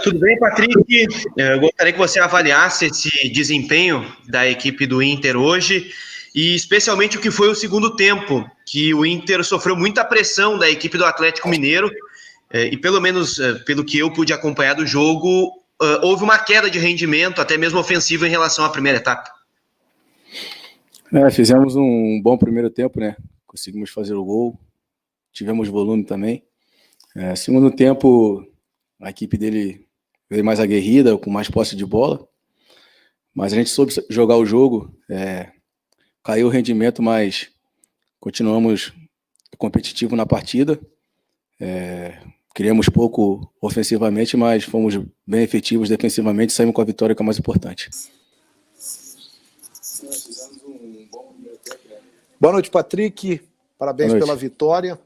Tudo bem, Patrick? Eu gostaria que você avaliasse esse desempenho da equipe do Inter hoje e especialmente o que foi o segundo tempo, que o Inter sofreu muita pressão da equipe do Atlético Mineiro e pelo menos pelo que eu pude acompanhar do jogo, houve uma queda de rendimento, até mesmo ofensivo, em relação à primeira etapa. Fizemos um bom primeiro tempo, né? Conseguimos fazer o gol, tivemos volume também. Segundo tempo, a equipe dele veio mais aguerrida, com mais posse de bola, mas a gente soube jogar o jogo, caiu o rendimento, mas continuamos competitivo na partida. Criamos pouco ofensivamente, mas fomos bem efetivos defensivamente, saímos com a vitória, que é o mais importante. Boa noite, Patrick. Parabéns pela vitória.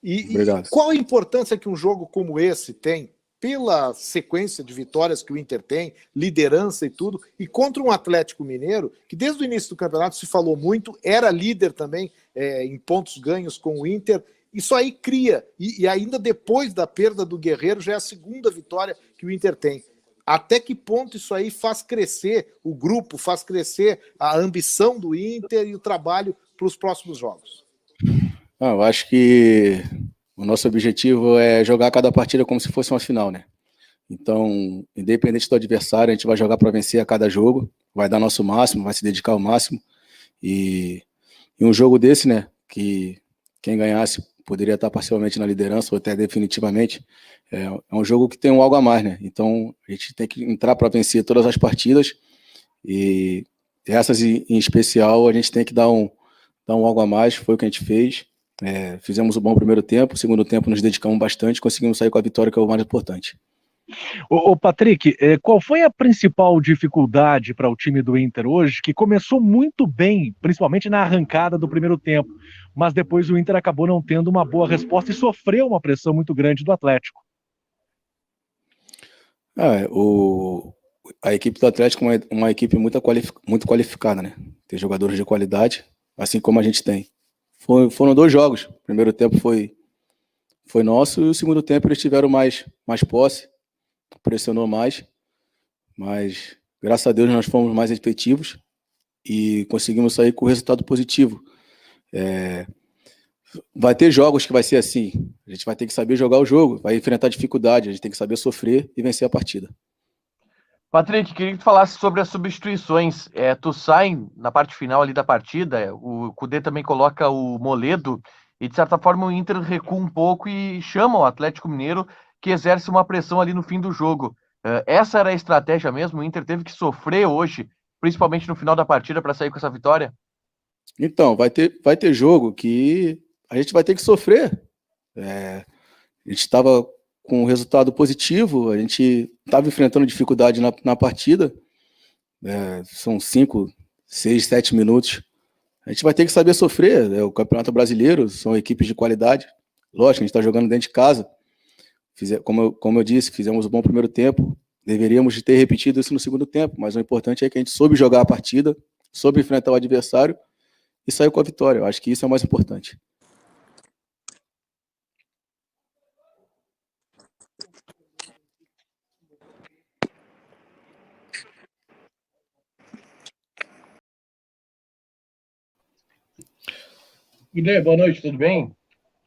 E qual a importância que um jogo como esse tem, pela sequência de vitórias que o Inter tem, liderança e tudo, e contra um Atlético Mineiro, que desde o início do campeonato se falou muito, era líder também em pontos ganhos com o Inter. Isso aí cria, e ainda depois da perda do Guerreiro, já é a segunda vitória que o Inter tem. Até que ponto isso aí faz crescer o grupo, faz crescer a ambição do Inter e o trabalho para os próximos jogos? Eu acho que o nosso objetivo é jogar cada partida como se fosse uma final, né? Então, independente do adversário, a gente vai jogar para vencer a cada jogo, vai dar nosso máximo, vai se dedicar ao máximo. E um jogo desse, né, que quem ganhasse poderia estar parcialmente na liderança ou até definitivamente, é um jogo que tem um algo a mais, né? Então, a gente tem que entrar para vencer todas as partidas e essas em especial a gente tem que dar um algo a mais, foi o que a gente fez. Fizemos um bom primeiro tempo, segundo tempo nos dedicamos bastante, conseguimos sair com a vitória, que é o mais importante. Ô Patrick, qual foi a principal dificuldade para o time do Inter hoje, que começou muito bem, principalmente na arrancada do primeiro tempo, mas depois o Inter acabou não tendo uma boa resposta e sofreu uma pressão muito grande do Atlético? A equipe do Atlético é uma equipe muito qualificada, né? Tem jogadores de qualidade, assim como a gente tem. Foram 2 jogos. O primeiro tempo foi nosso e o segundo tempo eles tiveram mais posse, pressionou mais, mas graças a Deus nós fomos mais efetivos e conseguimos sair com resultado positivo. Vai ter jogos que vai ser assim, a gente vai ter que saber jogar o jogo, vai enfrentar dificuldade, a gente tem que saber sofrer e vencer a partida. Patrick, queria que tu falasse sobre as substituições. Tu sai na parte final ali da partida, o Kudê também coloca o Moledo, e de certa forma o Inter recua um pouco e chama o Atlético Mineiro, que exerce uma pressão ali no fim do jogo. Essa era a estratégia mesmo? O Inter teve que sofrer hoje, principalmente no final da partida, para sair com essa vitória? Então, vai ter jogo que a gente vai ter que sofrer. A gente estava com um resultado positivo, a gente estava enfrentando dificuldade na partida, são 5, 6, 7 minutos. A gente vai ter que saber sofrer, o Campeonato Brasileiro, são equipes de qualidade. Lógico, a gente está jogando dentro de casa. Como eu disse, fizemos um bom primeiro tempo, deveríamos ter repetido isso no segundo tempo, mas o importante é que a gente soube jogar a partida, soube enfrentar o adversário e saiu com a vitória. Eu acho que isso é o mais importante. Guilherme, boa noite, tudo bem?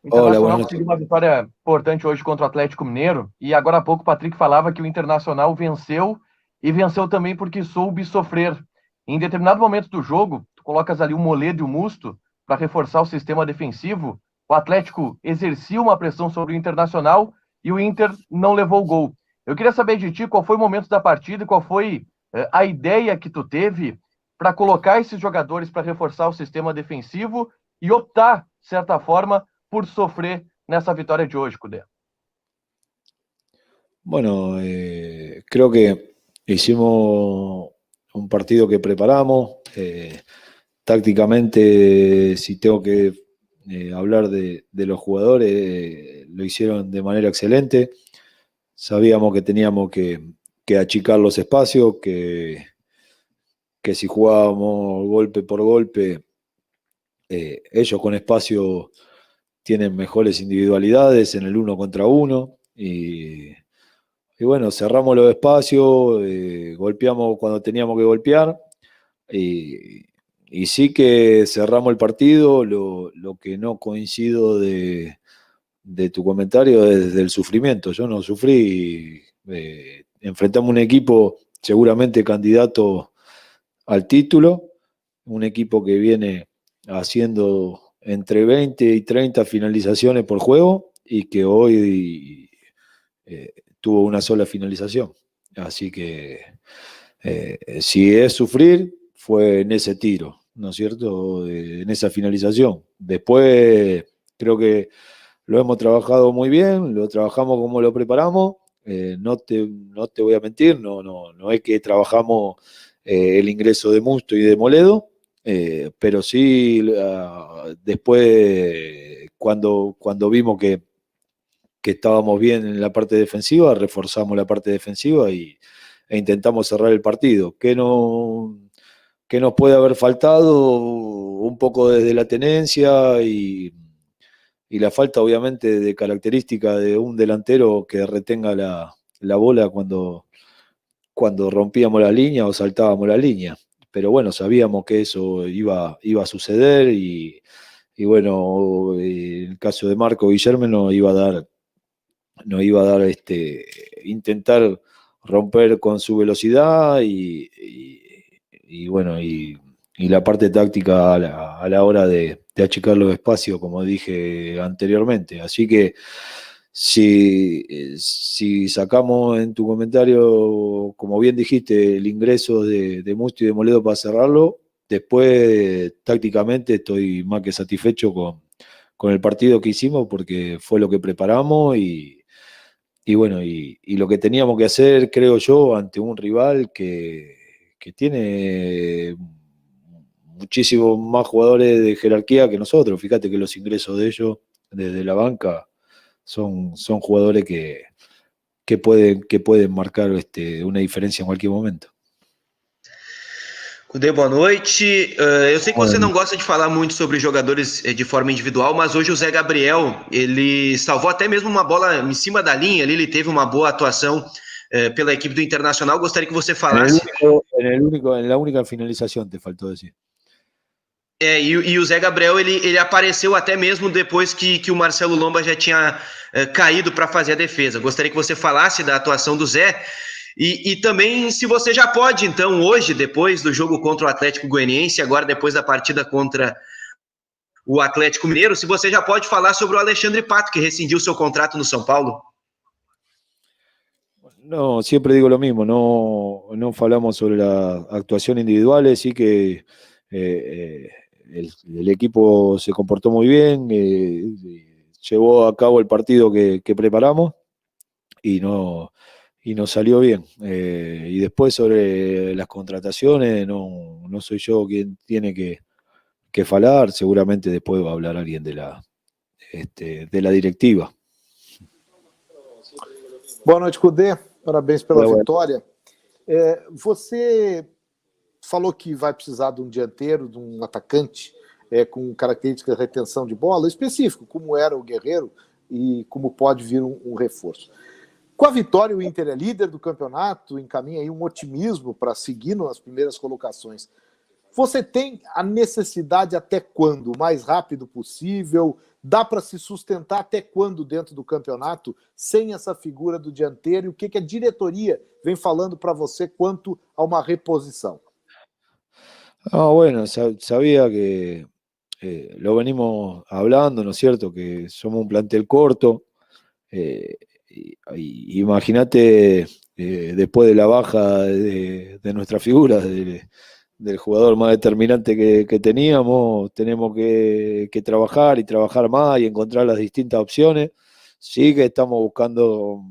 O Internacional conseguiu uma vitória importante hoje contra o Atlético Mineiro, e agora há pouco o Patrick falava que o Internacional venceu, e venceu também porque soube sofrer. Em determinado momento do jogo, tu colocas ali o Moledo e o Musto para reforçar o sistema defensivo, o Atlético exercia uma pressão sobre o Internacional e o Inter não levou o gol. Eu queria saber de ti qual foi o momento da partida e qual foi a ideia que tu teve para colocar esses jogadores para reforçar o sistema defensivo e optar, de certa forma, por sofrer nessa vitória de hoje, Kudê. Bueno, creo que hicimos un partido que preparamos. Tácticamente, si tengo que hablar de los jugadores, lo hicieron de manera excelente. Sabíamos que teníamos que achicar los espacios, que si jugábamos golpe por golpe, ellos con espacio tienen mejores individualidades en el 1 contra 1 y bueno, cerramos los espacios, golpeamos cuando teníamos que golpear, y sí que cerramos el partido. Lo que no coincido de tu comentario es del sufrimiento. Yo no sufrí, enfrentamos un equipo seguramente candidato al título, un equipo que viene haciendo entre 20 y 30 finalizaciones por juego y que hoy tuvo una sola finalización. Así que si es sufrir, fue en ese tiro, ¿no es cierto? En esa finalización. Después creo que lo hemos trabajado muy bien, lo trabajamos como lo preparamos. No te voy a mentir, no es que trabajamos el ingreso de Musto y de Moledo, pero sí después cuando vimos que estábamos bien en la parte defensiva, reforzamos la parte defensiva e intentamos cerrar el partido. ¿Qué nos puede haber faltado? Un poco desde la tenencia y la falta obviamente de característica de un delantero que retenga la bola cuando rompíamos la línea o saltábamos la línea. Pero bueno, sabíamos que eso iba a suceder y bueno, el caso de Marco Guillermo nos iba a dar intentar romper con su velocidad y bueno, y la parte táctica a la hora de achicar los espacios, como dije anteriormente. Así que si sacamos en tu comentario, como bien dijiste, el ingreso de Musto y de Moledo para cerrarlo, después tácticamente estoy más que satisfecho con el partido que hicimos, porque fue lo que preparamos y bueno, y lo que teníamos que hacer, creo yo, ante un rival que tiene muchísimos más jugadores de jerarquía que nosotros. Fíjate que los ingresos de ellos desde la banca son jugadores que pueden marcar una diferencia en cualquier momento. Cudê, boa noite. Eu sei que você não gosta de falar muito sobre jogadores de forma individual, mas hoje o Zé Gabriel, ele salvou até mesmo uma bola em cima da linha ali, ele teve uma boa atuação pela equipe do Internacional. Gostaria que você falasse... En la única finalización te faltó decir. E o Zé Gabriel, ele apareceu até mesmo depois que o Marcelo Lomba já tinha caído para fazer a defesa. Gostaria que você falasse da atuação do Zé e também se você já pode, então, hoje, depois do jogo contra o Atlético Goianiense, agora depois da partida contra o Atlético Mineiro, se você já pode falar sobre o Alexandre Pato, que rescindiu seu contrato no São Paulo. No, siempre digo lo mismo, no hablamos sobre las actuaciones individuales, sí que el equipo se comportó muy bien, llevó a cabo el partido que preparamos y nos salió bien. Y después sobre las contrataciones, no soy yo quien tiene que falar, seguramente después va a hablar alguien de la directiva. Boa noite, Cudê. Parabéns pela vitória. Você falou que vai precisar de um dianteiro, de um atacante com características de retenção de bola específico, como era o Guerreiro e como pode vir um reforço. Com a vitória, o Inter é líder do campeonato, encaminha aí um otimismo para seguir nas primeiras colocações. Você tem a necessidade até quando? O mais rápido possível? Dá para se sustentar até quando dentro do campeonato sem essa figura do dianteiro? E o que a diretoria vem falando para você quanto a uma reposição? Bueno, sabía que lo venimos hablando, ¿no es cierto? Que somos un plantel corto. Imagínate, después de la baja de nuestra figura, del jugador más determinante que teníamos, tenemos que trabajar y trabajar más y encontrar las distintas opciones. Sí que estamos buscando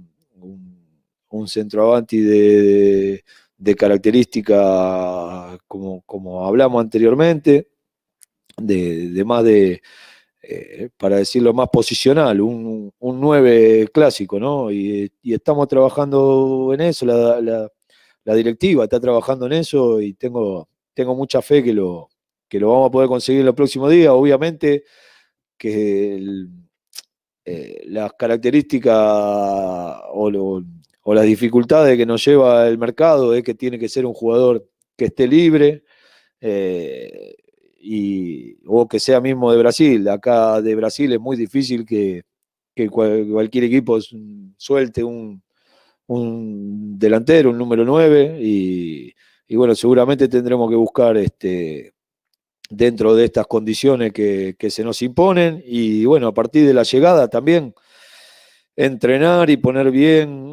un centroavanti de característica como hablamos anteriormente, para decirlo más posicional, un 9 clásico, ¿no? Y estamos trabajando en eso, la directiva está trabajando en eso y tengo mucha fe que lo vamos a poder conseguir en los próximos días. Obviamente que las características o o las dificultades que nos lleva el mercado es que tiene que ser un jugador que esté libre, o que sea mismo de Brasil. Acá de Brasil es muy difícil que cualquier equipo suelte un delantero, un número 9, y bueno, seguramente tendremos que buscar dentro de estas condiciones que se nos imponen, y bueno, a partir de la llegada también entrenar y poner bien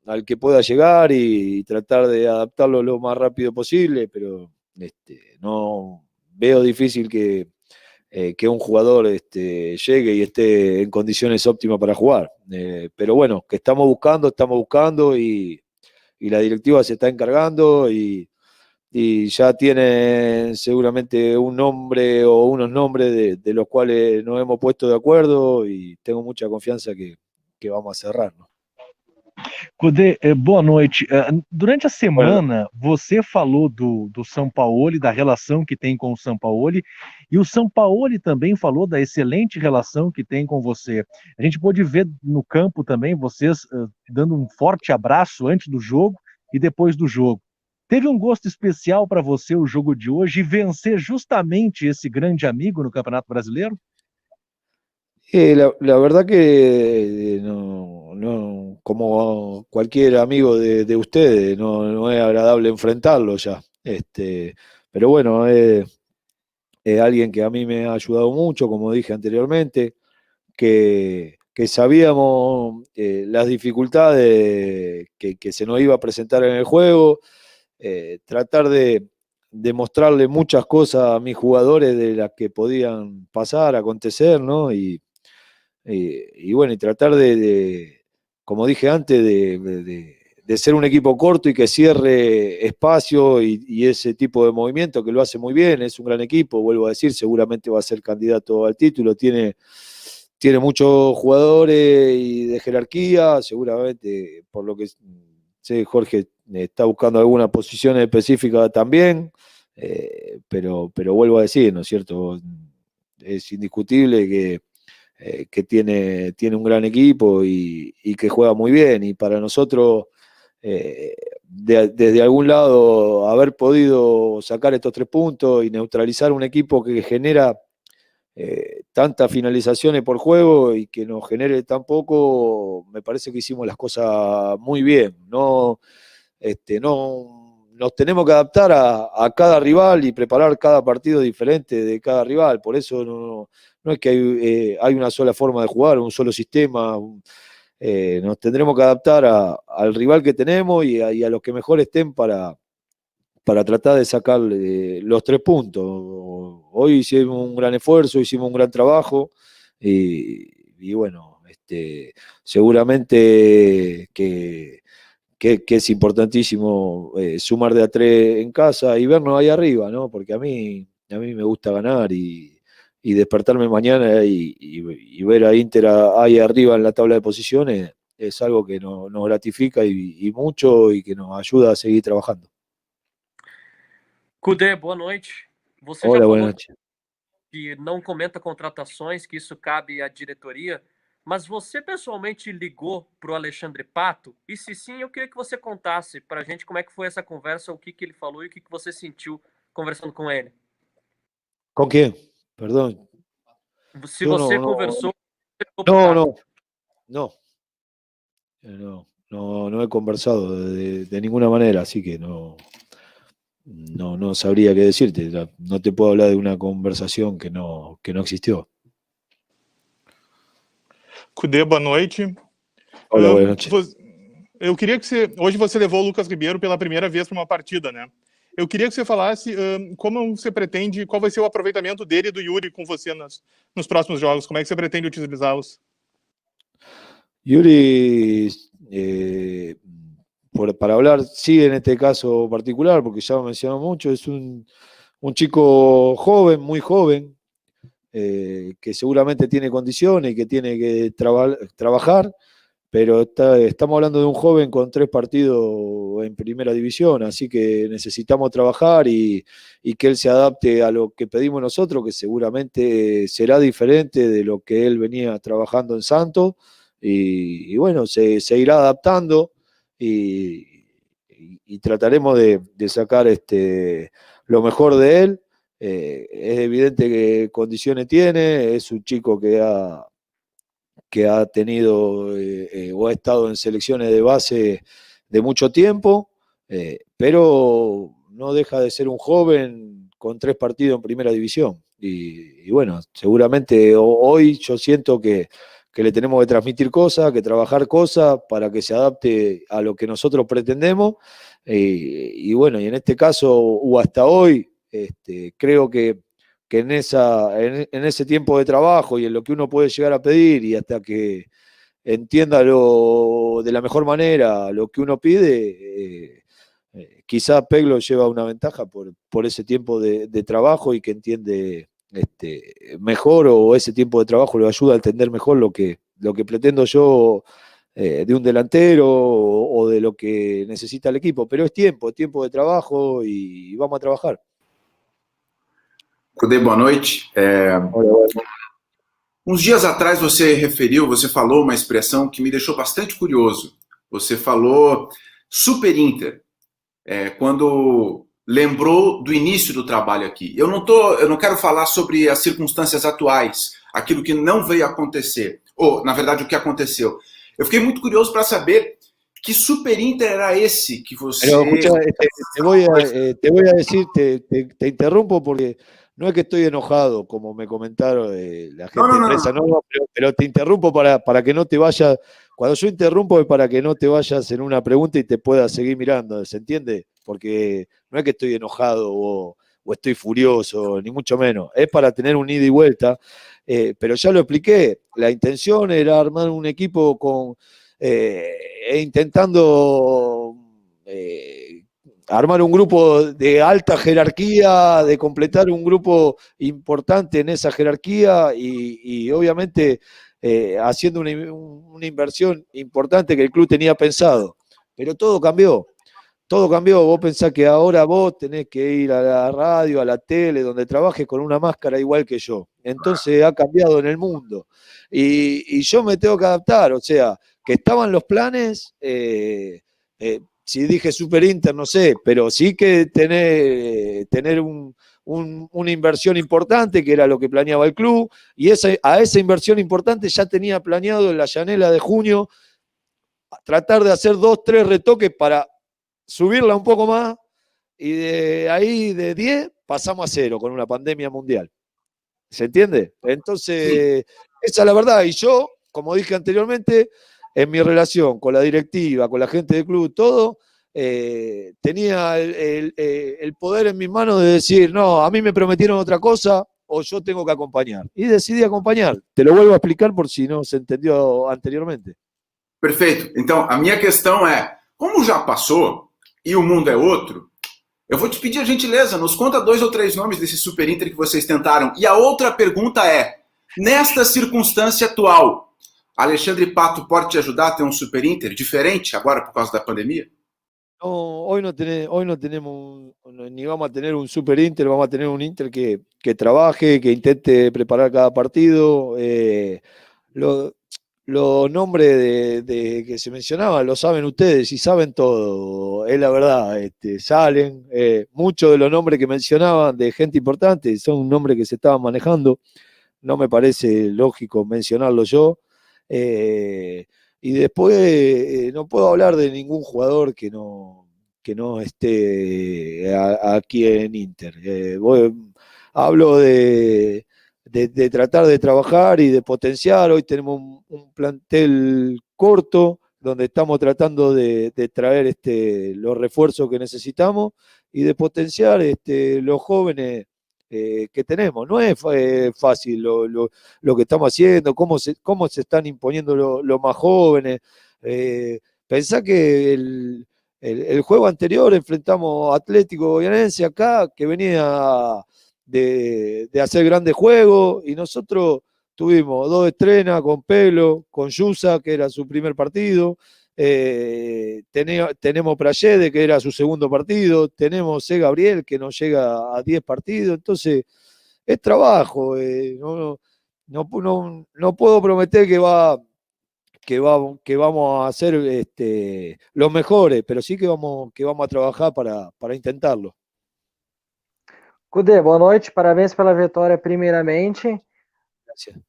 al que pueda llegar y tratar de adaptarlo lo más rápido posible, pero no veo difícil que un jugador llegue y esté en condiciones óptimas para jugar. Pero bueno, que estamos buscando y la directiva se está encargando y ya tiene seguramente un nombre o unos nombres de los cuales nos hemos puesto de acuerdo y tengo mucha confianza que vamos a cerrar, ¿no? Cudê, boa noite. Durante a semana, você falou do Sampaoli, da relação que tem com o Sampaoli, e o Sampaoli também falou da excelente relação que tem com você. A gente pôde ver no campo também vocês dando um forte abraço antes do jogo e depois do jogo. Teve um gosto especial para você o jogo de hoje e vencer justamente esse grande amigo no Campeonato Brasileiro? La verdad que no, como cualquier amigo de ustedes, no es agradable enfrentarlo ya. Pero bueno, es alguien que a mí me ha ayudado mucho, como dije anteriormente, que sabíamos las dificultades que se nos iba a presentar en el juego, tratar de mostrarle muchas cosas a mis jugadores de las que podían pasar, acontecer, ¿no? Y bueno, y tratar como dije antes, de ser un equipo corto y que cierre espacio y ese tipo de movimiento que lo hace muy bien. Es un gran equipo, vuelvo a decir, seguramente va a ser candidato al título, tiene muchos jugadores y de jerarquía, seguramente, por lo que sé, Jorge está buscando algunas posiciones específicas también, pero vuelvo a decir, ¿no es cierto? Es indiscutible que tiene un gran equipo y que juega muy bien, y para nosotros desde algún lado haber podido sacar estos 3 puntos y neutralizar un equipo que genera tantas finalizaciones por juego y que nos genere tan poco, me parece que hicimos las cosas muy bien. No nos tenemos que adaptar a cada rival y preparar cada partido diferente de cada rival, por eso no es que hay una sola forma de jugar, un solo sistema. Nos tendremos que adaptar al rival que tenemos y a los que mejor estén para tratar de sacar los 3 puntos. Hoy hicimos un gran esfuerzo, hicimos un gran trabajo y bueno, seguramente que es importantísimo sumar de a 3 en casa y vernos ahí arriba, ¿no? Porque a mí me gusta ganar y despertarme mañana y ver a Inter ahí arriba en la tabla de posiciones es algo que nos gratifica y mucho y que nos ayuda a seguir trabajando. Cudê, boa noite. Você Olá, já boa falou noite. que não comenta contratações, que isso cabe à diretoria, mas você pessoalmente ligou para o Alexandre Pato? E se sim, eu queria que você contasse para a gente como é que foi essa conversa, o que ele falou e o que você sentiu conversando com ele. Com quem? Perdão. Se você conversou... No he conversado de ninguna manera, así que no sabría qué decirte. No te puedo hablar de una conversación que no existió. Cudê, boa noite. Olá, boa noite. Eu queria que hoje você levou o Lucas Ribeiro pela primeira vez para uma partida, né? Eu queria que você falasse como você pretende, qual vai ser o aproveitamento dele e do Yuri com você nos próximos jogos, como é que você pretende utilizá-los? Yuri, para hablar, sí, en este caso particular, porque ya lo mencionó mucho, es un chico joven, muy joven, que seguramente tiene condiciones y que tiene que trabajar, pero estamos hablando de un joven con 3 partidos en primera división, así que necesitamos trabajar y que él se adapte a lo que pedimos nosotros, que seguramente será diferente de lo que él venía trabajando en Santos, y bueno, se irá adaptando y trataremos de sacar lo mejor de él. Es evidente que condiciones tiene, es un chico que ha tenido o ha estado en selecciones de base de mucho tiempo, pero no deja de ser un joven con 3 partidos en primera división. Y bueno, seguramente hoy yo siento que le tenemos que transmitir cosas, que trabajar cosas para que se adapte a lo que nosotros pretendemos. Y bueno, y en este caso, o hasta hoy, creo que en ese tiempo de trabajo y en lo que uno puede llegar a pedir y hasta que entienda de la mejor manera lo que uno pide, quizá Peglo lleva una ventaja por ese tiempo de trabajo y que entiende mejor, o ese tiempo de trabajo le ayuda a entender mejor lo que pretendo yo de un delantero o de lo que necesita el equipo. Pero es tiempo de trabajo y vamos a trabajar. Cudê, boa noite. Uns dias atrás você falou uma expressão que me deixou bastante curioso. Você falou Super Inter, quando lembrou do início do trabalho aqui. Eu não quero falar sobre as circunstâncias atuais, aquilo que não veio acontecer, ou, na verdade, o que aconteceu. Eu fiquei muito curioso para saber que Super Inter era esse que você... Pero, escucha, te voy a decir, te interrumpo porque no es que estoy enojado, como me comentaron la gente de prensa, no, pero te interrumpo para que no te vayas. Cuando yo interrumpo es para que no te vayas en una pregunta y te puedas seguir mirando, ¿se entiende? Porque no es que estoy enojado o estoy furioso, ni mucho menos. Es para tener un ida y vuelta, pero ya lo expliqué. La intención era armar un equipo intentando armar un grupo de alta jerarquía, de completar un grupo importante en esa jerarquía y obviamente haciendo una inversión importante que el club tenía pensado. Pero todo cambió. Vos pensás que ahora vos tenés que ir a la radio, a la tele, donde trabajes con una máscara igual que yo. Entonces ha cambiado en el mundo. Y yo me tengo que adaptar, o sea, que estaban los planes, si dije Super Inter, no sé, pero sí que tener una inversión importante, que era lo que planeaba el club, y a esa inversión importante ya tenía planeado en la llanela de junio tratar de hacer 2, 3 retoques para subirla un poco más, y de ahí de 10 pasamos a 0 con una pandemia mundial. ¿Se entiende? Entonces, esa es la verdad. Y yo, como dije anteriormente, en mi relación con la directiva, con la gente del club, todo, tenía el poder en mis manos de decir, no, a mí me prometieron otra cosa o yo tengo que acompañar. Y decidí acompañar. Te lo vuelvo a explicar por si no se entendió anteriormente. Perfeito. Então, a minha questão é, como já passou e o mundo é outro, eu vou te pedir a gentileza, nos conta 2 ou 3 nomes desse Super Inter que vocês tentaram. E a outra pergunta é, nesta circunstância atual, Alexandre Pato pode te ajudar a ter um Super Inter diferente agora por causa da pandemia? No, hoy no tenemos, ni vamos a tener un Super Inter, vamos a tener un Inter que trabaje, que intente preparar cada partido. Los nombres que se mencionaban lo saben ustedes y saben todo, es la verdad. Salen muchos de los nombres que mencionaban de gente importante, son nombres que se estaban manejando. No me parece lógico mencionarlo yo. Y después no puedo hablar de ningún jugador que no esté aquí en Inter. Hablo de tratar de trabajar y de potenciar. Hoy tenemos un plantel corto donde estamos tratando de traer los refuerzos que necesitamos y de potenciar los jóvenes que tenemos. No es fácil lo que estamos haciendo, cómo se están imponiendo los más jóvenes. Pensá que el juego anterior enfrentamos a Atlético Goianiense acá, que venía de hacer grandes juegos, y nosotros tuvimos 2 estrenas con Pelo, con Yusa, que era su primer partido. Tenemos Prayede, que era su segundo partido, tenemos C. Gabriel, que no llega a 10 partidos, entonces es trabajo. No puedo prometer que vamos a hacer los mejores, pero sí que vamos a trabajar para intentarlo. Cudê, boa noite, parabéns pela vitória primeiramente.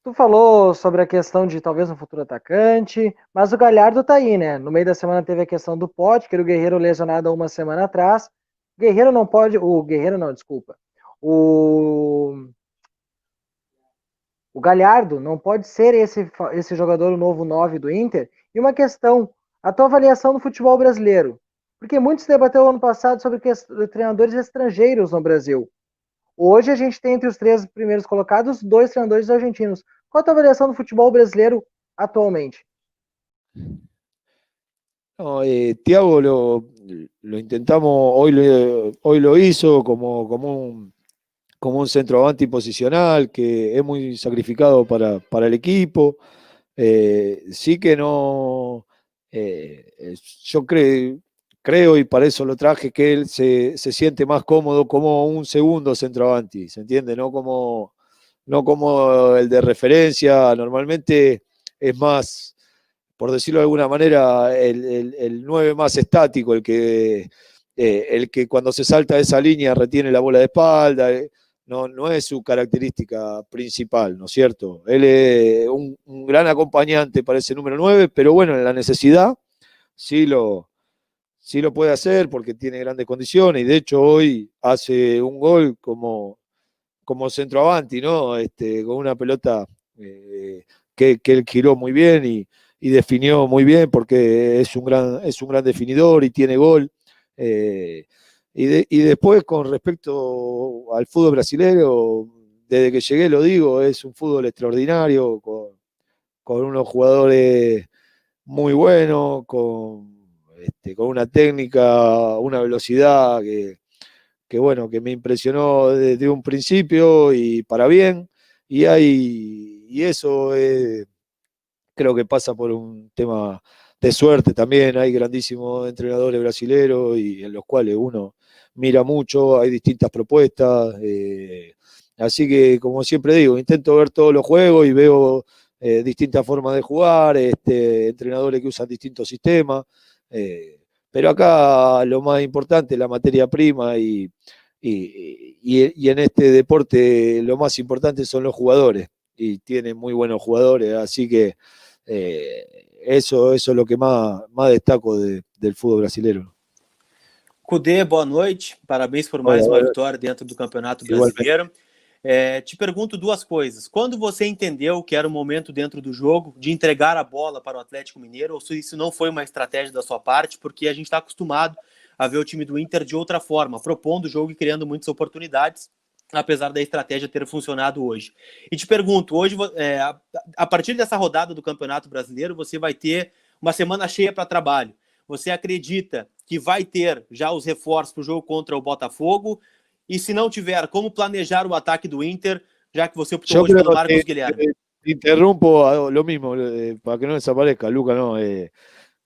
Tu falou sobre a questão de talvez um futuro atacante, mas o Galhardo tá aí, né? No meio da semana teve a questão do Potker, o Guerreiro lesionado há uma semana atrás. O Galhardo não pode ser esse jogador novo 9 do Inter. E uma questão, a tua avaliação do futebol brasileiro. Porque muito se debateu ano passado sobre treinadores estrangeiros no Brasil. Hoje a gente tem entre os 3 primeiros colocados 2 treinadores argentinos. Qual a tua avaliação do futebol brasileiro atualmente? No, Thiago lo intentamos, hoy lo hizo como un centroavante posicional que es muy sacrificado para el equipo. Sí que no, yo creo, y para eso lo traje, que él se siente más cómodo como un segundo centroavante, ¿se entiende? No como el de referencia. Normalmente es más, por decirlo de alguna manera, el 9 más estático, el que cuando se salta esa línea retiene la bola de espalda. No es su característica principal, ¿no es cierto? Él es un gran acompañante para ese número 9, pero bueno, en la necesidad sí lo puede hacer porque tiene grandes condiciones, y de hecho hoy hace un gol como centroavanti, ¿no? Con una pelota que él giró muy bien y definió muy bien, porque es un gran definidor y tiene gol. Y después, con respecto al fútbol brasileño, desde que llegué lo digo, es un fútbol extraordinario, con unos jugadores muy buenos, con una técnica, una velocidad que bueno, que me impresionó desde un principio y para bien, y eso creo que pasa por un tema de suerte también. Hay grandísimos entrenadores brasileños y en los cuales uno mira mucho, hay distintas propuestas, así que, como siempre digo, intento ver todos los juegos y veo distintas formas de jugar, entrenadores que usan distintos sistemas, pero acá lo más importante es la materia prima, y en este deporte lo más importante son los jugadores, y tienen muy buenos jugadores, así que eso es lo que más destaco del fútbol brasileño. Cudê, boa noite, parabéns por mais uma vitória dentro do Campeonato Brasileiro. Te pergunto 2 coisas. Quando você entendeu que era o momento dentro do jogo de entregar a bola para o Atlético Mineiro, ou se isso não foi uma estratégia da sua parte, porque a gente está acostumado a ver o time do Inter de outra forma, propondo o jogo e criando muitas oportunidades, apesar da estratégia ter funcionado hoje. E te pergunto, hoje, a partir dessa rodada do Campeonato Brasileiro, você vai ter uma semana cheia para trabalho. Você acredita que vai ter já os reforços para o jogo contra o Botafogo? E se não tiver, como planejar o ataque do Inter, já que você optou hoje pelo Marcos Guilherme? Interrumpo lo mismo, para que no desaparezca, Luca, no.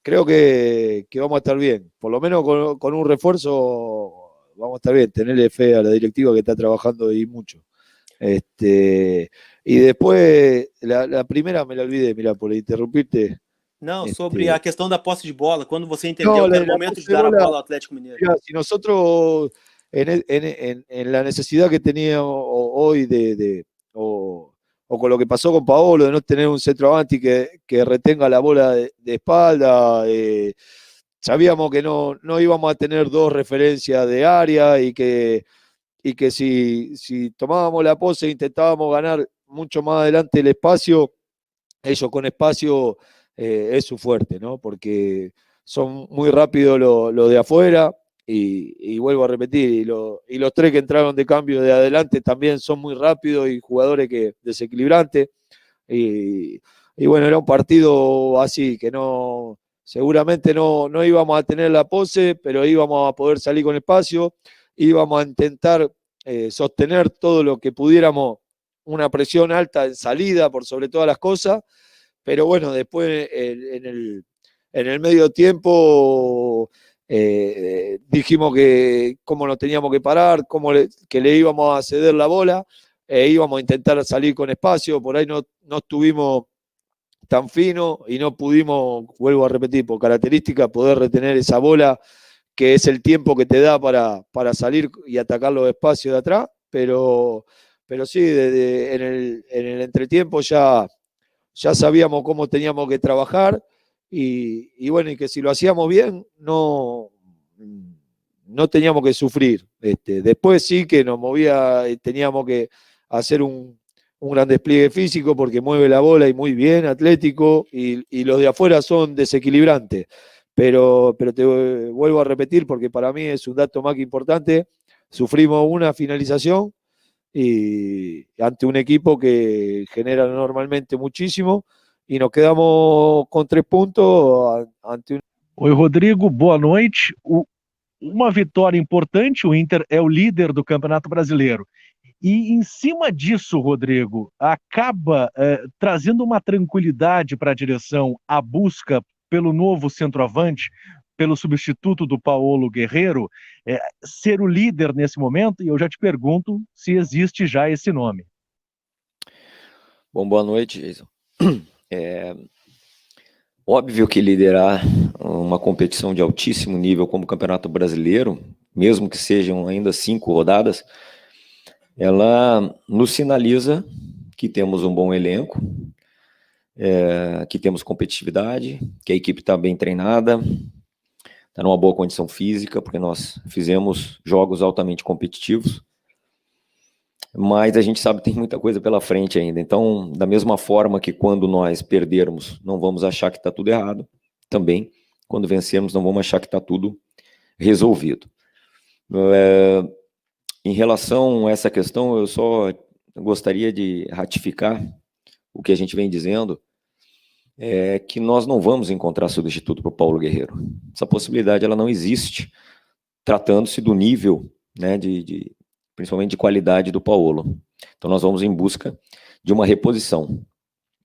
Creo que vamos a estar bien, por lo menos con un refuerzo vamos a estar bien, tenerle fe a la directiva que está trabajando ahí mucho. Y después, la primera me la olvidé, mira, por interrumpirte. Não, sobre a questão da posse de bola, quando você entendeu que era o momento de dar a bola ao Atlético Mineiro. Mira, si nosotros, en la necesidad que teníamos hoy o con lo que pasó con Paolo, de no tener un centroavante que retenga la bola de espalda, sabíamos que no íbamos a tener 2 referencias de área, y que si tomábamos la pose e intentábamos ganar mucho más adelante el espacio, ellos con espacio es su fuerte, ¿no? Porque son muy rápidos los de afuera, y vuelvo a repetir, y los 3 que entraron de cambio de adelante también son muy rápidos y jugadores desequilibrantes, y bueno, era un partido así, que seguramente no íbamos a tener la pose, pero íbamos a poder salir con espacio, íbamos a intentar sostener todo lo que pudiéramos, una presión alta en salida por sobre todas las cosas, pero bueno, después en el medio tiempo dijimos que cómo nos teníamos que parar, que le íbamos a ceder la bola, íbamos a intentar salir con espacio. Por ahí no estuvimos tan fino y no pudimos, vuelvo a repetir, por características, poder retener esa bola, que es el tiempo que te da para salir y atacar los espacios de atrás, pero sí, en el entretiempo ya sabíamos cómo teníamos que trabajar y bueno, y que si lo hacíamos bien, no teníamos que sufrir. Después sí que nos movía, teníamos que hacer un gran despliegue físico porque mueve la bola y muy bien, atlético, y los de afuera son desequilibrantes. Pero te vuelvo a repetir porque para mí es un dato más que importante. Sufrimos una finalización y ante un equipo que genera normalmente muchísimo e nos quedamos com 3 pontos ante um... Oi, Rodrigo, boa noite. Uma vitória importante, o Inter é o líder do Campeonato Brasileiro. E em cima disso, Rodrigo, acaba trazendo uma tranquilidade para a direção, a busca pelo novo centroavante, pelo substituto do Paulo Guerreiro, ser o líder nesse momento, e eu já te pergunto se existe já esse nome. Bom, boa noite, Jason. Óbvio que liderar uma competição de altíssimo nível como o Campeonato Brasileiro, mesmo que sejam ainda 5 rodadas, ela nos sinaliza que temos um bom elenco, que temos competitividade, que a equipe está bem treinada, está numa boa condição física, porque nós fizemos jogos altamente competitivos, mas a gente sabe que tem muita coisa pela frente ainda. Então, da mesma forma que quando nós perdermos, não vamos achar que está tudo errado, também, quando vencermos, não vamos achar que está tudo resolvido. Em relação a essa questão, eu só gostaria de ratificar o que a gente vem dizendo, que nós não vamos encontrar substituto para o Paulo Guerreiro. Essa possibilidade ela não existe, tratando-se do nível, né, principalmente de qualidade do Paulo. Então nós vamos em busca de uma reposição.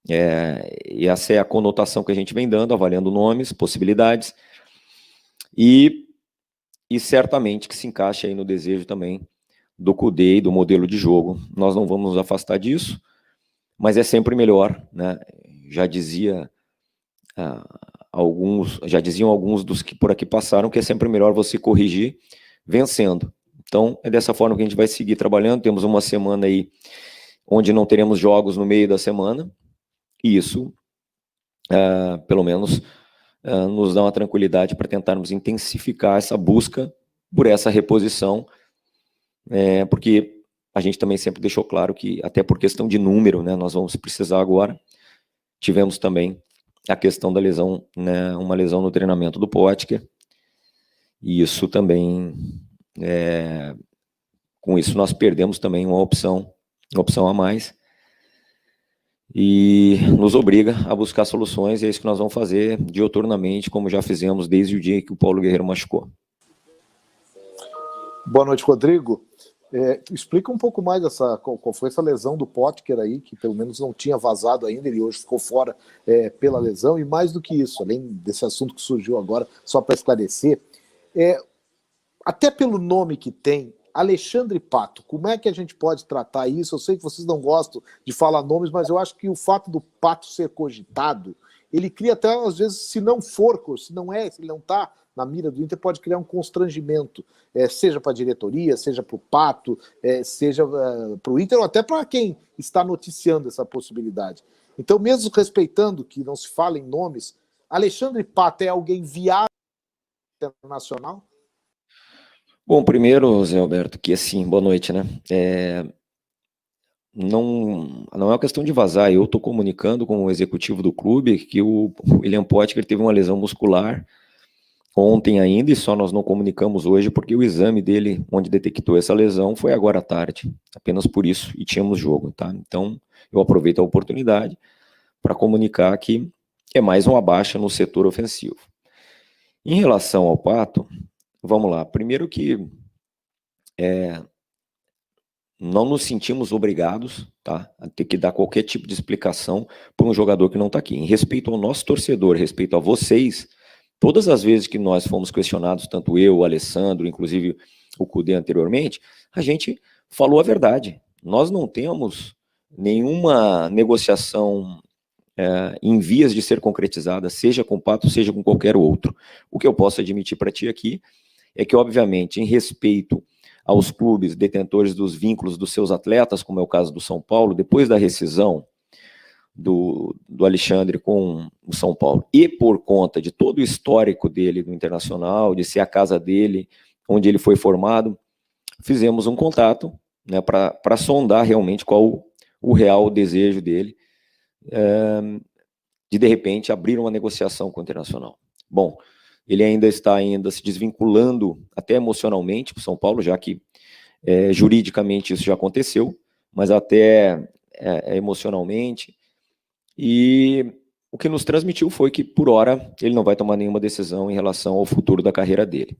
E essa é a conotação que a gente vem dando, avaliando nomes, possibilidades, e certamente que se encaixa aí no desejo também do Kudê e do modelo de jogo. Nós não vamos nos afastar disso, mas é sempre melhor, né? Já diziam alguns dos que por aqui passaram que é sempre melhor você corrigir vencendo. Então, é dessa forma que a gente vai seguir trabalhando. Temos uma semana aí onde não teremos jogos no meio da semana, e isso, pelo menos, nos dá uma tranquilidade para tentarmos intensificar essa busca por essa reposição, porque a gente também sempre deixou claro que, até por questão de número, né, nós vamos precisar agora. Tivemos também a questão da lesão, né, uma lesão no treinamento do Potker, e isso também, com isso nós perdemos também uma opção a mais, e nos obriga a buscar soluções, e é isso que nós vamos fazer dioturnamente, como já fizemos desde o dia que o Paulo Guerreiro machucou. Boa noite, Rodrigo. Explica um pouco mais qual foi essa lesão do Potker aí, que pelo menos não tinha vazado ainda, ele hoje ficou fora pela lesão, e mais do que isso, além desse assunto que surgiu agora, só para esclarecer, até pelo nome que tem, Alexandre Pato, como é que a gente pode tratar isso? Eu sei que vocês não gostam de falar nomes, mas eu acho que o fato do Pato ser cogitado, ele cria até, às vezes, se não ele não está na mira do Inter, pode criar um constrangimento, seja para a diretoria, seja para o Pato, seja para o Inter, ou até para quem está noticiando essa possibilidade. Então, mesmo respeitando que não se fala em nomes, Alexandre Pato é alguém viável internacional? Bom, primeiro, Zé Alberto, que assim, boa noite, né? Não é uma questão de vazar, eu estou comunicando com o executivo do clube que o William Potker teve uma lesão muscular ontem ainda, e só nós não comunicamos hoje porque o exame dele, onde detectou essa lesão, foi agora à tarde, apenas por isso, e tínhamos jogo, tá? Então, eu aproveito a oportunidade para comunicar que é mais uma baixa no setor ofensivo. Em relação ao Pato, vamos lá, primeiro que não nos sentimos obrigados, tá, a ter que dar qualquer tipo de explicação por um jogador que não está aqui. Em respeito ao nosso torcedor, respeito a vocês, todas as vezes que nós fomos questionados, tanto eu, o Alessandro, inclusive o Kudê anteriormente, a gente falou a verdade. Nós não temos nenhuma negociação em vias de ser concretizada, seja com o Pato, seja com qualquer outro. O que eu posso admitir para ti aqui é que, obviamente, em respeito aos clubes detentores dos vínculos dos seus atletas, como é o caso do São Paulo, depois da rescisão do Alexandre com o São Paulo, e por conta de todo o histórico dele no Internacional, de ser a casa dele, onde ele foi formado, fizemos um contato, né, para sondar realmente qual o real desejo dele, de repente abrir uma negociação com o Internacional. Bom, ele ainda está se desvinculando até emocionalmente para o São Paulo, já que juridicamente isso já aconteceu, mas até emocionalmente. E o que nos transmitiu foi que, por hora, ele não vai tomar nenhuma decisão em relação ao futuro da carreira dele.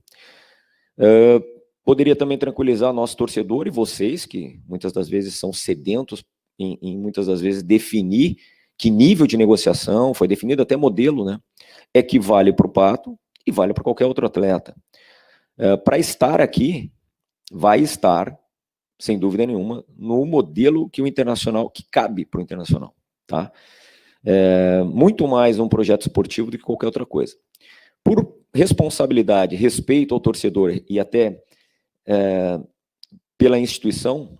Poderia também tranquilizar nosso torcedor e vocês, que muitas das vezes são sedentos em muitas das vezes definir que nível de negociação, foi definido até modelo, né, é que vale para o Pato e vale para qualquer outro atleta. Para estar aqui, vai estar, sem dúvida nenhuma, no modelo que o Internacional, que cabe para o Internacional, tá? Muito mais um projeto esportivo do que qualquer outra coisa. Por responsabilidade, respeito ao torcedor e até pela instituição,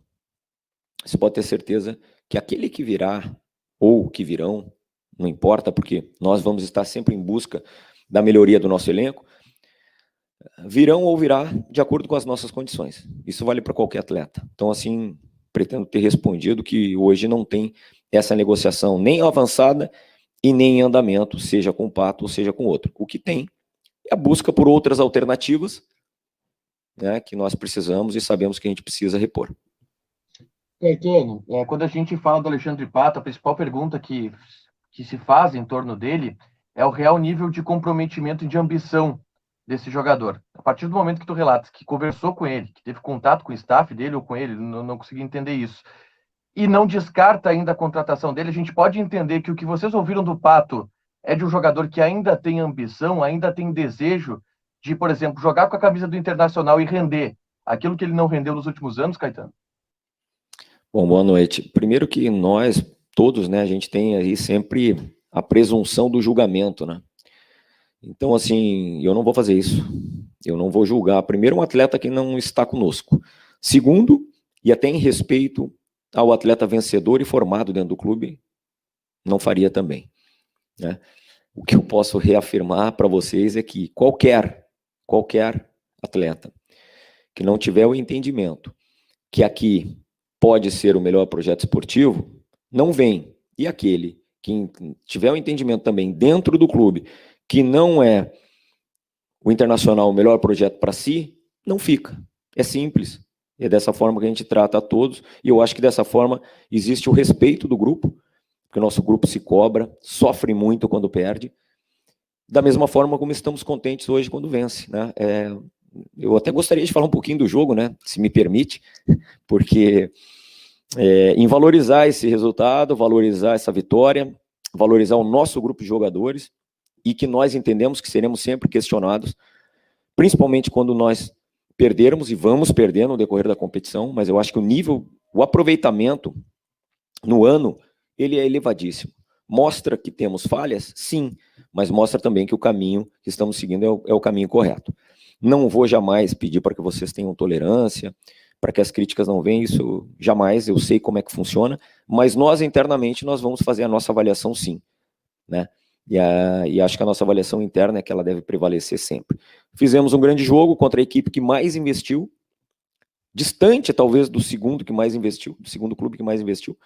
você pode ter certeza que aquele que virá, ou que virão, não importa, porque nós vamos estar sempre em busca da melhoria do nosso elenco, virão ou virá de acordo com as nossas condições. Isso vale para qualquer atleta. Então, assim, pretendo ter respondido que hoje não tem essa negociação nem avançada e nem em andamento, seja com o Pato ou seja com outro. O que tem é a busca por outras alternativas, né, que nós precisamos e sabemos que a gente precisa repor. Caetano, quando a gente fala do Alexandre Pato, a principal pergunta que se faz em torno dele é o real nível de comprometimento e de ambição desse jogador. A partir do momento que tu relatas que conversou com ele, que teve contato com o staff dele ou com ele, não consegui entender isso, e não descarta ainda a contratação dele, a gente pode entender que o que vocês ouviram do Pato é de um jogador que ainda tem ambição, ainda tem desejo de, por exemplo, jogar com a camisa do Internacional e render aquilo que ele não rendeu nos últimos anos, Caetano? Bom, boa noite. Primeiro que nós, todos, né, a gente tem aí sempre a presunção do julgamento, né? Então, assim, eu não vou fazer isso. Eu não vou julgar, primeiro, um atleta que não está conosco. Segundo, e até em respeito ao atleta vencedor e formado dentro do clube, não faria também, né? O que eu posso reafirmar para vocês é que qualquer atleta que não tiver o entendimento que aqui pode ser o melhor projeto esportivo, não vem. E aquele que tiver o entendimento também dentro do clube que não é o Internacional o melhor projeto para si, não fica. É simples. É dessa forma que a gente trata a todos, e eu acho que dessa forma existe o respeito do grupo, porque o nosso grupo se cobra, sofre muito quando perde, da mesma forma como estamos contentes hoje quando vence, né? Eu até gostaria de falar um pouquinho do jogo, né, se me permite, porque em valorizar esse resultado, valorizar essa vitória, valorizar o nosso grupo de jogadores, e que nós entendemos que seremos sempre questionados, principalmente quando nós perdermos, e vamos perder no decorrer da competição, mas eu acho que o aproveitamento no ano, ele é elevadíssimo. Mostra que temos falhas? Sim, mas mostra também que o caminho que estamos seguindo é o caminho correto. Não vou jamais pedir para que vocês tenham tolerância, para que as críticas não venham, isso jamais, eu sei como é que funciona, mas nós internamente nós vamos fazer a nossa avaliação sim, né? E acho que a nossa avaliação interna é que ela deve prevalecer sempre. Fizemos um grande jogo contra a equipe que mais investiu, distante talvez do segundo que mais investiu, do segundo clube que mais investiu,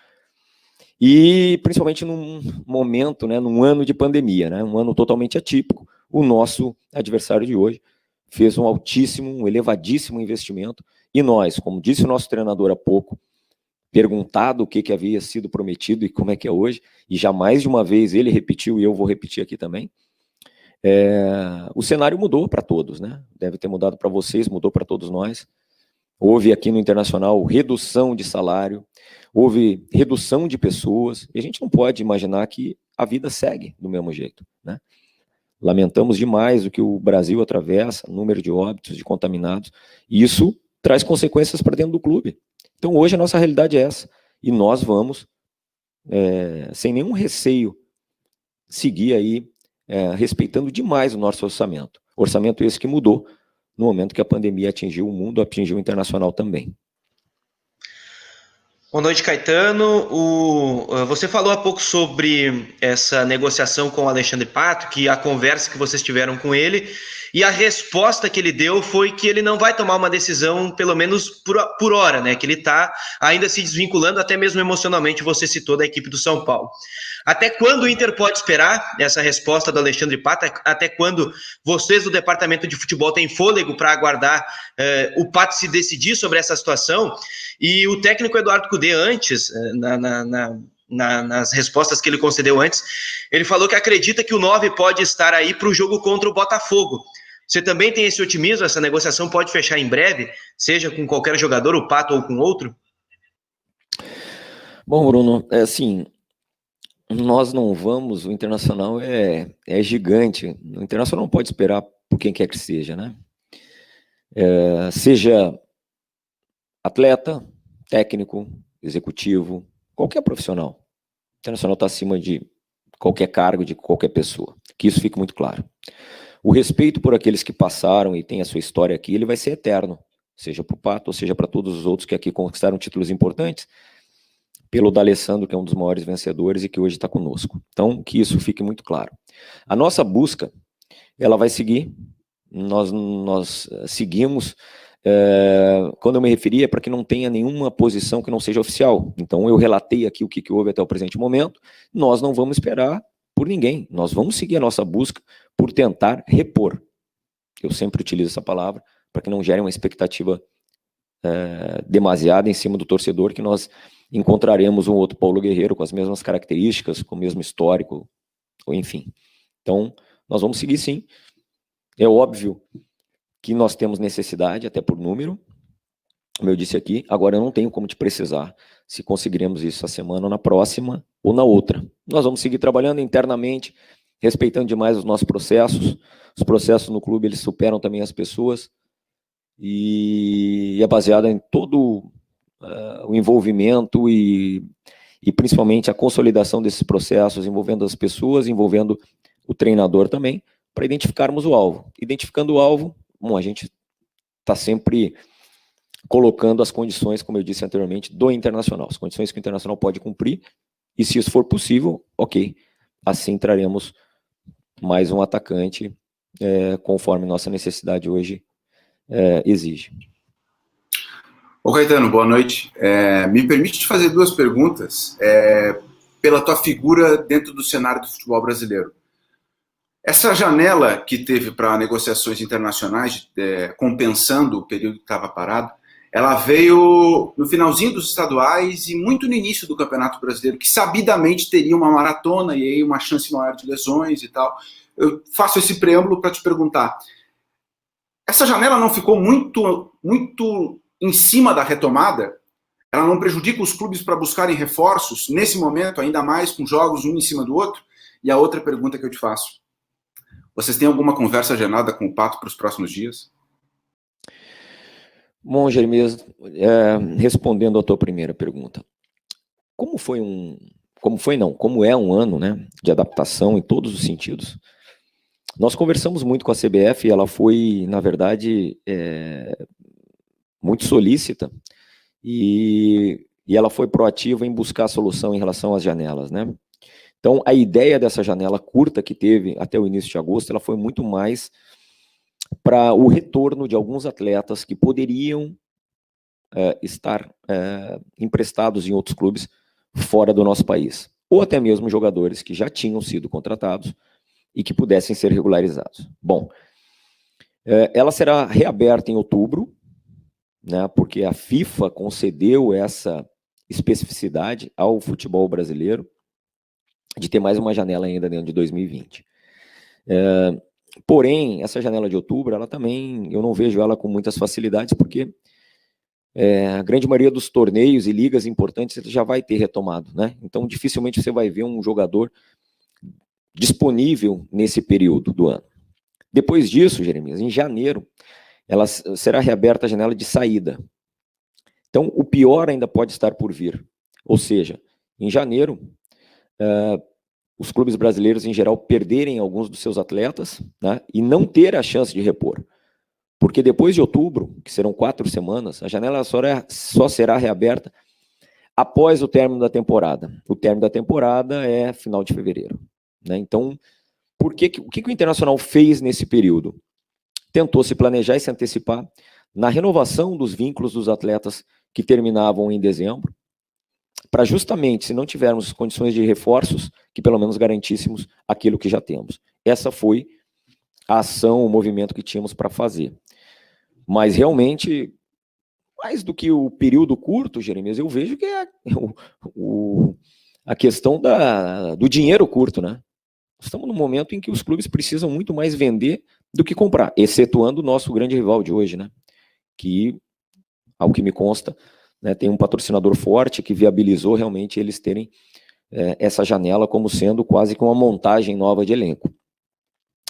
e principalmente num momento, né, num ano de pandemia, né, um ano totalmente atípico. O nosso adversário de hoje fez um altíssimo, um elevadíssimo investimento, e nós, como disse o nosso treinador há pouco, perguntado o que havia sido prometido e como é que é hoje, e já mais de uma vez ele repetiu, e eu vou repetir aqui também, o cenário mudou para todos, né? Deve ter mudado para vocês, mudou para todos nós. Houve aqui no Internacional redução de salário, houve redução de pessoas, e a gente não pode imaginar que a vida segue do mesmo jeito, né? Lamentamos demais o que o Brasil atravessa, número de óbitos, de contaminados, e isso traz consequências para dentro do clube. Então hoje a nossa realidade é essa, e nós vamos, sem nenhum receio seguir aí respeitando demais o nosso orçamento. Orçamento esse que mudou no momento que a pandemia atingiu o mundo, atingiu o internacional também. Boa noite, Caetano. Você falou há pouco sobre essa negociação com o Alexandre Pato, que a conversa que vocês tiveram com ele, e a resposta que ele deu foi que ele não vai tomar uma decisão, pelo menos por hora, né? Que ele está ainda se desvinculando, até mesmo emocionalmente, você citou da equipe do São Paulo. Até quando o Inter pode esperar essa resposta do Alexandre Pato? Até quando vocês do departamento de futebol têm fôlego para aguardar o Pato se decidir sobre essa situação? E o técnico Eduardo Cudê, antes, nas respostas que ele concedeu antes, ele falou que acredita que o 9 pode estar aí para o jogo contra o Botafogo. Você também tem esse otimismo? Essa negociação pode fechar em breve, seja com qualquer jogador, o Pato ou com outro? Bom, Bruno, assim, nós não vamos, o Internacional é gigante, o Internacional não pode esperar por quem quer que seja, né? Seja atleta, técnico, executivo, qualquer profissional. O Internacional está acima de qualquer cargo, de qualquer pessoa. Que isso fique muito claro. O respeito por aqueles que passaram e têm a sua história aqui, ele vai ser eterno. Seja para o Pato, ou seja para todos os outros que aqui conquistaram títulos importantes, pelo D'Alessandro, que é um dos maiores vencedores e que hoje está conosco. Então, que isso fique muito claro. A nossa busca, ela vai seguir. Nós seguimos. Quando eu me referi é para que não tenha nenhuma posição que não seja oficial. Então eu relatei aqui o que houve até o presente momento. Nós não vamos esperar por ninguém. Nós vamos seguir a nossa busca por tentar repor. Eu sempre utilizo essa palavra para que não gere uma expectativa demasiada em cima do torcedor, que nós encontraremos um outro Paulo Guerreiro com as mesmas características, com o mesmo histórico, ou enfim. Então nós vamos seguir sim. É óbvio que nós temos necessidade, até por número, como eu disse aqui. Agora eu não tenho como te precisar se conseguiremos isso essa semana, ou na próxima, ou na outra. Nós vamos seguir trabalhando internamente, respeitando demais os nossos processos. Os processos no clube, eles superam também as pessoas, e é baseado em todo o envolvimento e principalmente a consolidação desses processos, envolvendo as pessoas, envolvendo o treinador também, para identificarmos o alvo. Identificando o alvo, bom, a gente está sempre colocando as condições, como eu disse anteriormente, do Internacional. As condições que o Internacional pode cumprir, e se isso for possível, ok, assim traremos mais um atacante, conforme nossa necessidade hoje exige. Ô Caetano, boa noite. Me permite te fazer duas perguntas pela tua figura dentro do cenário do futebol brasileiro. Essa janela que teve para negociações internacionais, compensando o período que estava parado, ela veio no finalzinho dos estaduais e muito no início do Campeonato Brasileiro, que sabidamente teria uma maratona e aí uma chance maior de lesões e tal. Eu faço esse preâmbulo para te perguntar, essa janela não ficou muito em cima da retomada? Ela não prejudica os clubes para buscarem reforços nesse momento, ainda mais com jogos um em cima do outro? E a outra pergunta que eu te faço, vocês têm alguma conversa agendada com o Pato para os próximos dias? Bom, Jeremias, respondendo à tua primeira pergunta, como é um ano, né, de adaptação em todos os sentidos, nós conversamos muito com a CBF e ela foi, na verdade, muito solícita e ela foi proativa em buscar a solução em relação às janelas, né? Então, a ideia dessa janela curta que teve até o início de agosto, ela foi muito mais para o retorno de alguns atletas que poderiam estar emprestados em outros clubes fora do nosso país, ou até mesmo jogadores que já tinham sido contratados e que pudessem ser regularizados. Bom, ela será reaberta em outubro, né, porque a FIFA concedeu essa especificidade ao futebol brasileiro, de ter mais uma janela ainda dentro de 2020. Porém, essa janela de outubro, ela também, eu não vejo ela com muitas facilidades, porque a grande maioria dos torneios e ligas importantes já vai ter retomado, né? Então, dificilmente você vai ver um jogador disponível nesse período do ano. Depois disso, Jeremias, em janeiro, ela será reaberta a janela de saída. Então, o pior ainda pode estar por vir. Ou seja, em janeiro, os clubes brasileiros, em geral, perderem alguns dos seus atletas, né, e não ter a chance de repor. Porque depois de outubro, que serão 4 semanas, a janela só será reaberta após o término da temporada. O término da temporada é final de fevereiro, né? Então, o que o Internacional fez nesse período? Tentou se planejar e se antecipar na renovação dos vínculos dos atletas que terminavam em dezembro, para justamente, se não tivermos condições de reforços, que pelo menos garantíssemos aquilo que já temos. Essa foi a ação, o movimento que tínhamos para fazer. Mas realmente, mais do que o período curto, Jeremias, eu vejo que é a questão do dinheiro curto, né? Estamos num momento em que os clubes precisam muito mais vender do que comprar, excetuando o nosso grande rival de hoje, né? Que, ao que me consta, né, tem um patrocinador forte que viabilizou realmente eles terem essa janela como sendo quase que uma montagem nova de elenco.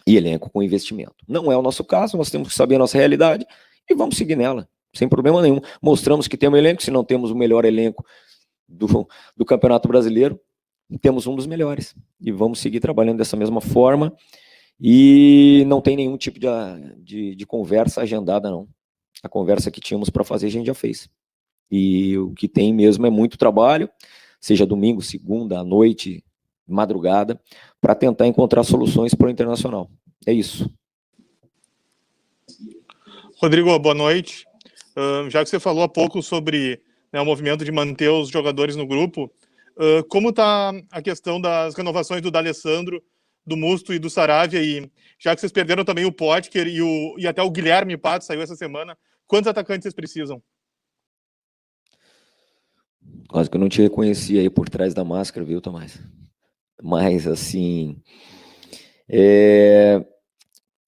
E elenco com investimento. Não é o nosso caso, nós temos que saber a nossa realidade e vamos seguir nela, sem problema nenhum. Mostramos que temos elenco, se não temos o melhor elenco do Campeonato Brasileiro, temos um dos melhores. E vamos seguir trabalhando dessa mesma forma e não tem nenhum tipo de conversa agendada, não. A conversa que tínhamos para fazer a gente já fez. E o que tem mesmo é muito trabalho, seja domingo, segunda, à noite, madrugada, para tentar encontrar soluções para o Internacional. É isso. Rodrigo, boa noite. Já que você falou há pouco sobre, né, o movimento de manter os jogadores no grupo, como está a questão das renovações do D'Alessandro, do Musto e do Saravia? E já que vocês perderam também o Potker e até o Guilherme Pato saiu essa semana, quantos atacantes vocês precisam? Quase que eu não te reconheci aí por trás da máscara, viu, Tomás? Mas, assim,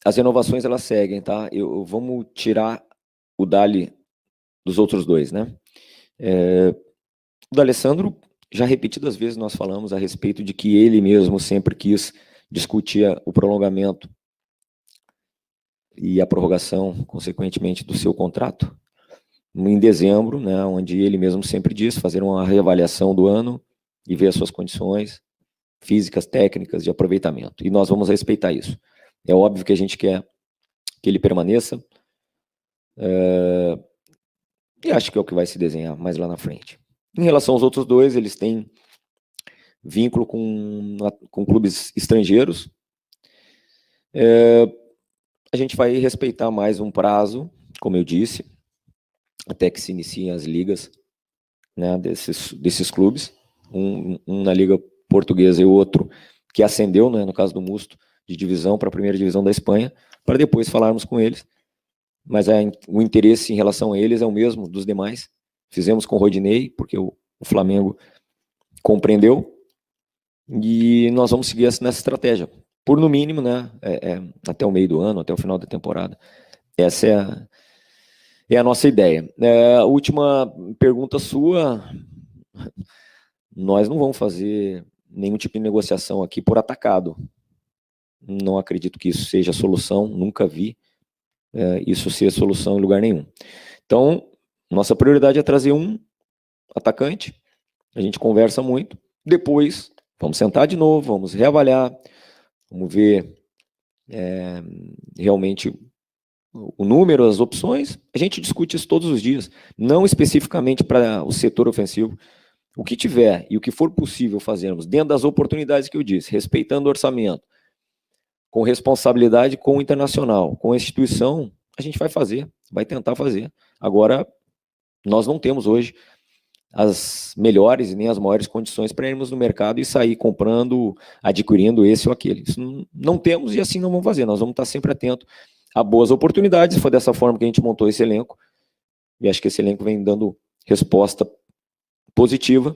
as renovações, elas seguem, tá? Vamos tirar o Dali dos outros dois, né? O D'Alessandro, já repetidas vezes nós falamos a respeito de que ele mesmo sempre quis discutir o prolongamento e a prorrogação, consequentemente, do seu contrato, em dezembro, né, onde ele mesmo sempre diz fazer uma reavaliação do ano e ver as suas condições físicas, técnicas, de aproveitamento. E nós vamos respeitar isso. É óbvio que a gente quer que ele permaneça, e acho que é o que vai se desenhar mais lá na frente. Em relação aos outros dois, eles têm vínculo com clubes estrangeiros. A gente vai respeitar mais um prazo, como eu disse, até que se iniciem as ligas, né, desses clubes, um na Liga Portuguesa e o outro que ascendeu, né, no caso do Musto, de divisão para a primeira divisão da Espanha, para depois falarmos com eles. Mas o interesse em relação a eles é o mesmo dos demais. Fizemos com o Rodinei, porque o Flamengo compreendeu, e nós vamos seguir nessa estratégia. Por no mínimo, né, até o meio do ano, até o final da temporada. Essa é a nossa ideia. A última pergunta sua, nós não vamos fazer nenhum tipo de negociação aqui por atacado. Não acredito que isso seja a solução, nunca vi isso ser solução em lugar nenhum. Então, nossa prioridade é trazer um atacante, a gente conversa muito, depois vamos sentar de novo, vamos reavaliar, vamos ver realmente o número, as opções, a gente discute isso todos os dias, não especificamente para o setor ofensivo. O que tiver e o que for possível fazermos, dentro das oportunidades que eu disse, respeitando o orçamento, com responsabilidade com o Internacional, com a instituição, a gente vai fazer, vai tentar fazer. Agora, nós não temos hoje as melhores e nem as maiores condições para irmos no mercado e sair comprando, adquirindo esse ou aquele. Isso não temos e assim não vamos fazer. Nós vamos estar sempre atentos a boas oportunidades. Foi dessa forma que a gente montou esse elenco. E acho que esse elenco vem dando resposta positiva.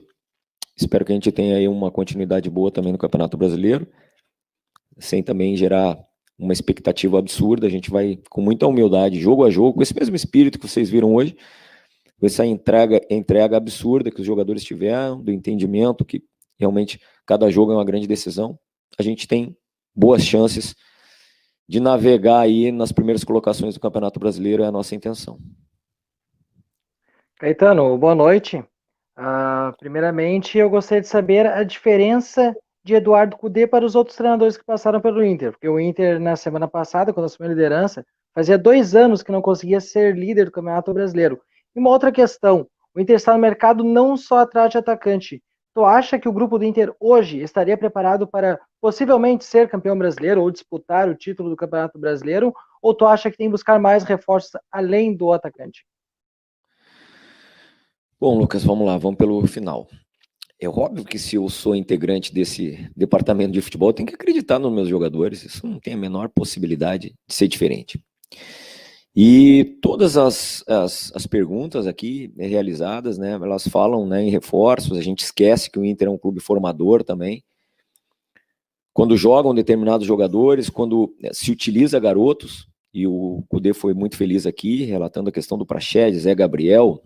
Espero que a gente tenha aí uma continuidade boa também no Campeonato Brasileiro, sem também gerar uma expectativa absurda. A gente vai com muita humildade, jogo a jogo, com esse mesmo espírito que vocês viram hoje, com essa entrega absurda que os jogadores tiveram, do entendimento que realmente cada jogo é uma grande decisão. A gente tem boas chances de navegar aí nas primeiras colocações do Campeonato Brasileiro, é a nossa intenção. Caetano, boa noite. Primeiramente, eu gostaria de saber a diferença de Eduardo Cudê para os outros treinadores que passaram pelo Inter, porque o Inter, na semana passada, quando assumiu a liderança, fazia 2 anos que não conseguia ser líder do Campeonato Brasileiro. E uma outra questão, o Inter está no mercado não só atrás de atacante. Tu acha que o grupo do Inter hoje estaria preparado para possivelmente ser campeão brasileiro ou disputar o título do Campeonato Brasileiro? Ou tu acha que tem que buscar mais reforços além do atacante? Bom, Lucas, vamos lá, vamos pelo final. É óbvio que se eu sou integrante desse departamento de futebol, eu tenho que acreditar nos meus jogadores, isso não tem a menor possibilidade de ser diferente. E todas as perguntas aqui realizadas, né, elas falam, né, em reforços, a gente esquece que o Inter é um clube formador também. Quando jogam determinados jogadores, quando se utiliza garotos, e o Cudê foi muito feliz aqui, relatando a questão do Praxedes, Zé Gabriel,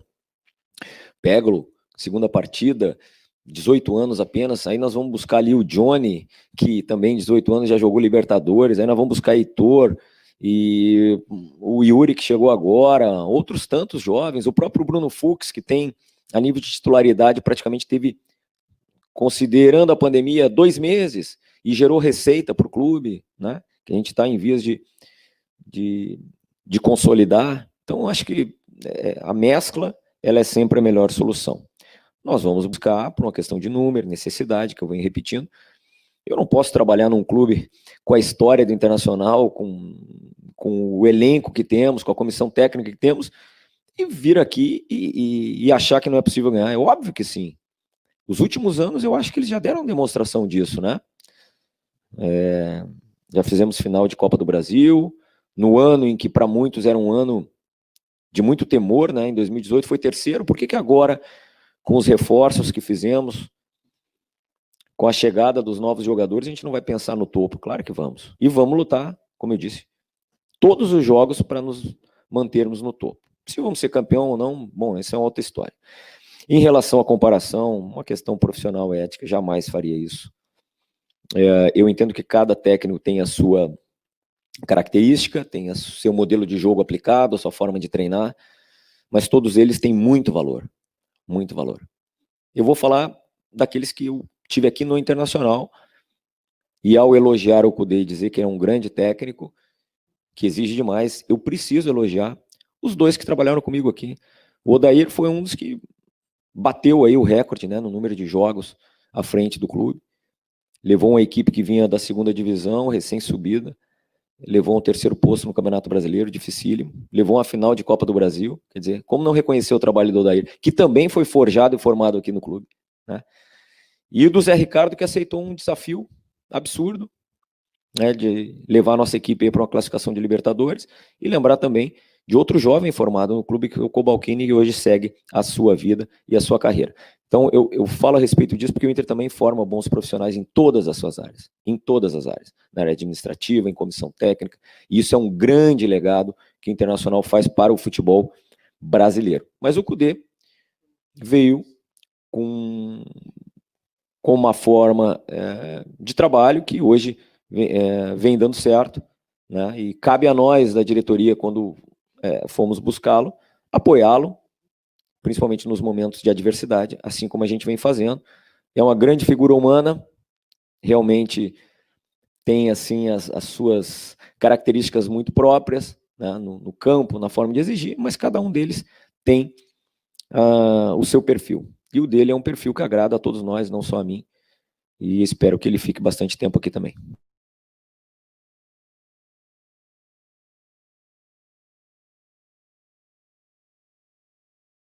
Peglo, segunda partida, 18 anos apenas, aí nós vamos buscar ali o Johnny, que também 18 anos já jogou Libertadores, aí nós vamos buscar Heitor, e o Yuri que chegou agora, outros tantos jovens, o próprio Bruno Fux, que tem a nível de titularidade praticamente teve, considerando a pandemia, 2 meses, e gerou receita para o clube, né, que a gente está em vias de consolidar. Então acho que a mescla ela é sempre a melhor solução. Nós vamos buscar por uma questão de número, necessidade, que eu venho repetindo. Eu não posso trabalhar num clube com a história do Internacional, com o elenco que temos, com a comissão técnica que temos, e vir aqui e achar que não é possível ganhar. É óbvio que sim. Os últimos anos, eu acho que eles já deram demonstração disso, né? Já fizemos final de Copa do Brasil, no ano em que para muitos era um ano de muito temor, né? Em 2018 foi terceiro. Por que agora, com os reforços que fizemos, com a chegada dos novos jogadores, a gente não vai pensar no topo? Claro que vamos. E vamos lutar, como eu disse, todos os jogos para nos mantermos no topo. Se vamos ser campeão ou não, bom, essa é uma outra história. Em relação à comparação, uma questão profissional ética, jamais faria isso. Eu entendo que cada técnico tem a sua característica, tem o seu modelo de jogo aplicado, a sua forma de treinar, mas todos eles têm muito valor, muito valor. Eu vou falar daqueles que eu tive aqui no Internacional, e ao elogiar o Cudê e dizer que é um grande técnico, que exige demais, eu preciso elogiar os 2 que trabalharam comigo aqui. O Odair foi um dos que bateu aí o recorde, né, no número de jogos à frente do clube, levou uma equipe que vinha da 2ª divisão, recém-subida, levou um 3º posto no Campeonato Brasileiro, dificílimo, levou uma final de Copa do Brasil, quer dizer, como não reconhecer o trabalho do Odair, que também foi forjado e formado aqui no clube, né? E o do Zé Ricardo, que aceitou um desafio absurdo, né, de levar a nossa equipe para uma classificação de Libertadores, e lembrar também de outro jovem formado no clube, que é o Cobalcini, que hoje segue a sua vida e a sua carreira. Então, eu falo a respeito disso porque o Inter também forma bons profissionais em todas as suas áreas, na área administrativa, em comissão técnica, e isso é um grande legado que o Internacional faz para o futebol brasileiro. Mas o Cudê veio com uma forma de trabalho que hoje vem dando certo, né? E cabe a nós, da diretoria, quando fomos buscá-lo, apoiá-lo, principalmente nos momentos de adversidade, assim como a gente vem fazendo. É uma grande figura humana, realmente tem assim as suas características muito próprias, né, no campo, na forma de exigir, mas cada um deles tem o seu perfil. E o dele é um perfil que agrada a todos nós, não só a mim, e espero que ele fique bastante tempo aqui também.